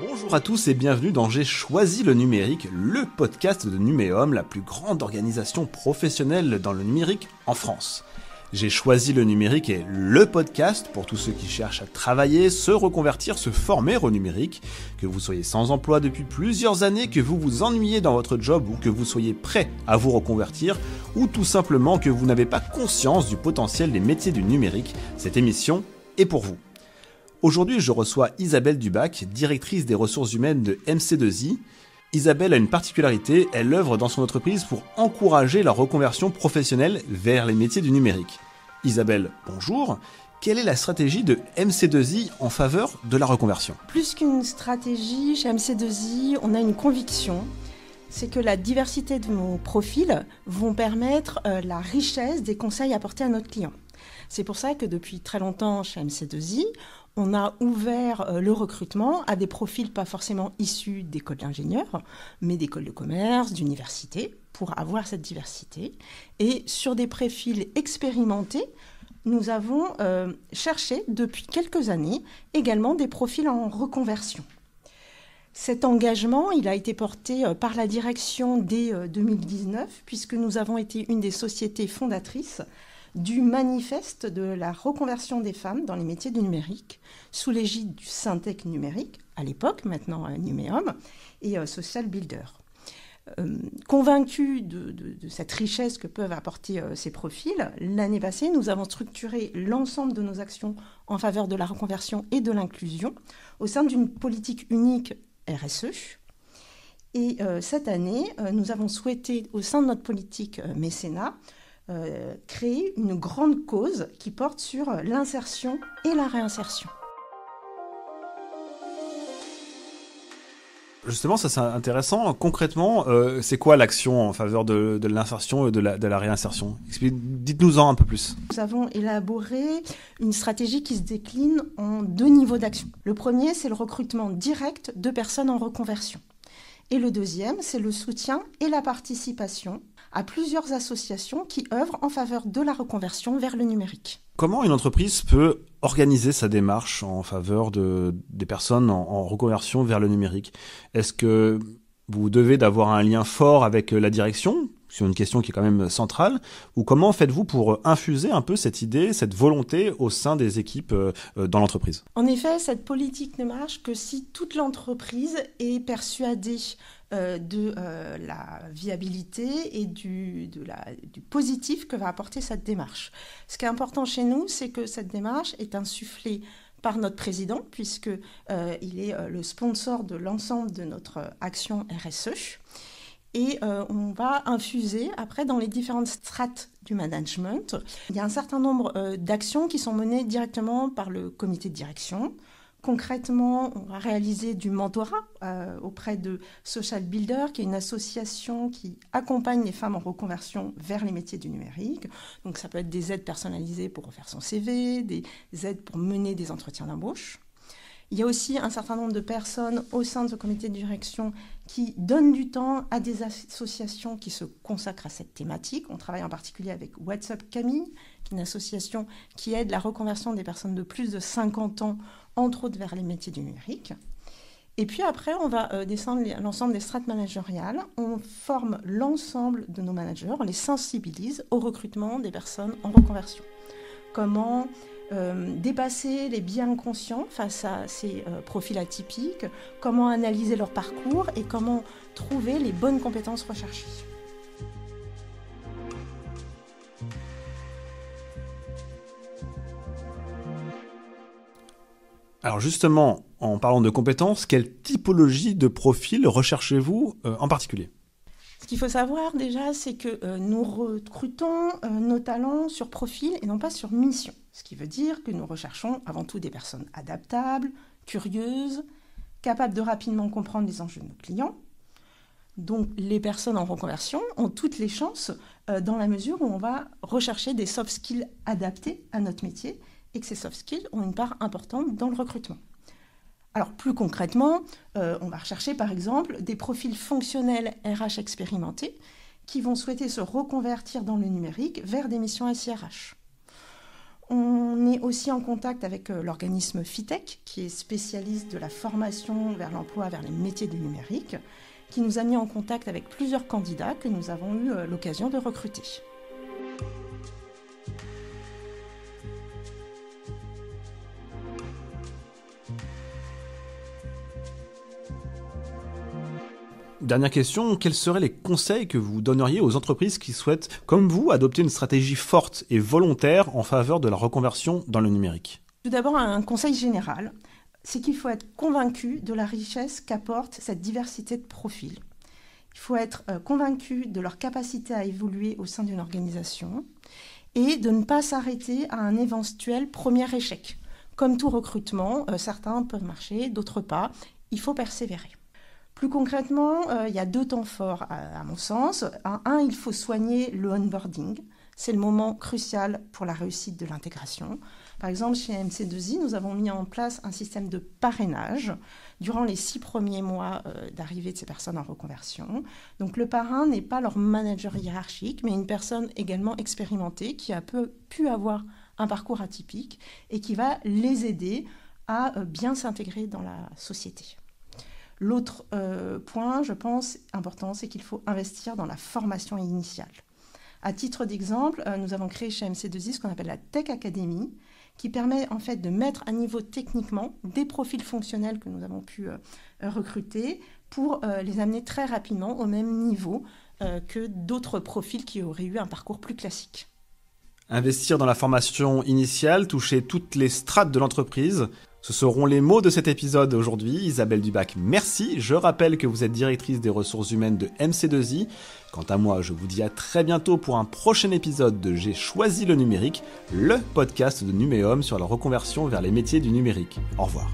Bonjour à tous et bienvenue dans J'ai choisi le numérique, le podcast de Numéum, la plus grande organisation professionnelle dans le numérique en France. J'ai choisi le numérique est le podcast pour tous ceux qui cherchent à travailler, se reconvertir, se former au numérique, que vous soyez sans emploi depuis plusieurs années, que vous vous ennuyez dans votre job ou que vous soyez prêt à vous reconvertir, ou tout simplement que vous n'avez pas conscience du potentiel des métiers du numérique, cette émission est pour vous. Aujourd'hui, je reçois Isabelle Dubac, directrice des ressources humaines de MC2I. Isabelle a une particularité, elle œuvre dans son entreprise pour encourager la reconversion professionnelle vers les métiers du numérique. Isabelle, bonjour. Quelle est la stratégie de MC2I en faveur de la reconversion ? Plus qu'une stratégie, chez MC2I, on a une conviction, c'est que la diversité de nos profils vont permettre la richesse des conseils apportés à notre client. C'est pour ça que depuis très longtemps, chez MC2I, on a ouvert le recrutement à des profils pas forcément issus d'écoles d'ingénieurs, mais d'écoles de commerce, d'universités, pour avoir cette diversité. Et sur des profils expérimentés, nous avons cherché depuis quelques années également des profils en reconversion. Cet engagement, il a été porté par la direction dès 2019, puisque nous avons été une des sociétés fondatrices du manifeste de la reconversion des femmes dans les métiers du numérique, sous l'égide du Syntec numérique, à l'époque, maintenant Numéum, et Social Builder. Convaincus de cette richesse que peuvent apporter ces profils, l'année passée, nous avons structuré l'ensemble de nos actions en faveur de la reconversion et de l'inclusion au sein d'une politique unique RSE. Et cette année, nous avons souhaité, au sein de notre politique mécénat, créer une grande cause qui porte sur l'insertion et la réinsertion. Justement, ça c'est intéressant. Concrètement, c'est quoi l'action en faveur de l'insertion et de la réinsertion ? Dites-nous-en un peu plus. Nous avons élaboré une stratégie qui se décline en 2 niveaux d'action. Le premier, c'est le recrutement direct de personnes en reconversion. Et le deuxième, c'est le soutien et la participation à plusieurs associations qui œuvrent en faveur de la reconversion vers le numérique. Comment une entreprise peut organiser sa démarche en faveur des personnes en reconversion vers le numérique ? Est-ce que vous devez d'avoir un lien fort avec la direction ? C'est une question qui est quand même centrale. Ou comment faites-vous pour infuser un peu cette idée, cette volonté au sein des équipes dans l'entreprise ? En effet, cette politique ne marche que si toute l'entreprise est persuadée de la viabilité et du positif que va apporter cette démarche. Ce qui est important chez nous, c'est que cette démarche est insufflée par notre président, puisqu'il est le sponsor de l'ensemble de notre action RSE. Et on va infuser après dans les différentes strates du management. Il y a un certain nombre d'actions qui sont menées directement par le comité de direction. Concrètement, on va réaliser du mentorat auprès de Social Builder, qui est une association qui accompagne les femmes en reconversion vers les métiers du numérique. Donc ça peut être des aides personnalisées pour refaire son CV, des aides pour mener des entretiens d'embauche. Il y a aussi un certain nombre de personnes au sein de ce comité de direction qui donnent du temps à des associations qui se consacrent à cette thématique. On travaille en particulier avec WhatsApp Camille, qui est une association qui aide la reconversion des personnes de plus de 50 ans, entre autres vers les métiers du numérique. Et puis après, on va descendre l'ensemble des strates managériales. On forme l'ensemble de nos managers, on les sensibilise au recrutement des personnes en reconversion. Comment dépasser les biais inconscients face à ces profils atypiques, comment analyser leur parcours et comment trouver les bonnes compétences recherchées. Alors justement, en parlant de compétences, quelle typologie de profil recherchez-vous en particulier ? Ce qu'il faut savoir déjà, c'est que nous recrutons nos talents sur profil et non pas sur mission. Ce qui veut dire que nous recherchons avant tout des personnes adaptables, curieuses, capables de rapidement comprendre les enjeux de nos clients. Donc les personnes en reconversion ont toutes les chances dans la mesure où on va rechercher des soft skills adaptés à notre métier et que ces soft skills ont une part importante dans le recrutement. Alors plus concrètement, on va rechercher par exemple des profils fonctionnels RH expérimentés qui vont souhaiter se reconvertir dans le numérique vers des missions SIRH. On est aussi en contact avec l'organisme FITEC, qui est spécialiste de la formation vers l'emploi, vers les métiers du numérique, qui nous a mis en contact avec plusieurs candidats que nous avons eu l'occasion de recruter. Dernière question, quels seraient les conseils que vous donneriez aux entreprises qui souhaitent, comme vous, adopter une stratégie forte et volontaire en faveur de la reconversion dans le numérique ? Tout d'abord, un conseil général, c'est qu'il faut être convaincu de la richesse qu'apporte cette diversité de profils. Il faut être convaincu de leur capacité à évoluer au sein d'une organisation et de ne pas s'arrêter à un éventuel premier échec. Comme tout recrutement, certains peuvent marcher, d'autres pas. Il faut persévérer. Plus concrètement, il y a 2 temps forts à mon sens. Un, il faut soigner le onboarding. C'est le moment crucial pour la réussite de l'intégration. Par exemple, chez MC2I, nous avons mis en place un système de parrainage durant les 6 premiers mois d'arrivée de ces personnes en reconversion. Donc le parrain n'est pas leur manager hiérarchique, mais une personne également expérimentée qui a pu avoir un parcours atypique et qui va les aider à bien s'intégrer dans la société. L'autre point, je pense, important, c'est qu'il faut investir dans la formation initiale. À titre d'exemple, nous avons créé chez MC2I ce qu'on appelle la Tech Academy, qui permet en fait de mettre à niveau techniquement des profils fonctionnels que nous avons pu recruter pour les amener très rapidement au même niveau que d'autres profils qui auraient eu un parcours plus classique. Investir dans la formation initiale, toucher toutes les strates de l'entreprise. Ce seront les mots de cet épisode aujourd'hui. Isabelle Dubac, merci. Je rappelle que vous êtes directrice des ressources humaines de MC2I. Quant à moi, je vous dis à très bientôt pour un prochain épisode de J'ai choisi le numérique, le podcast de Numéum sur la reconversion vers les métiers du numérique. Au revoir.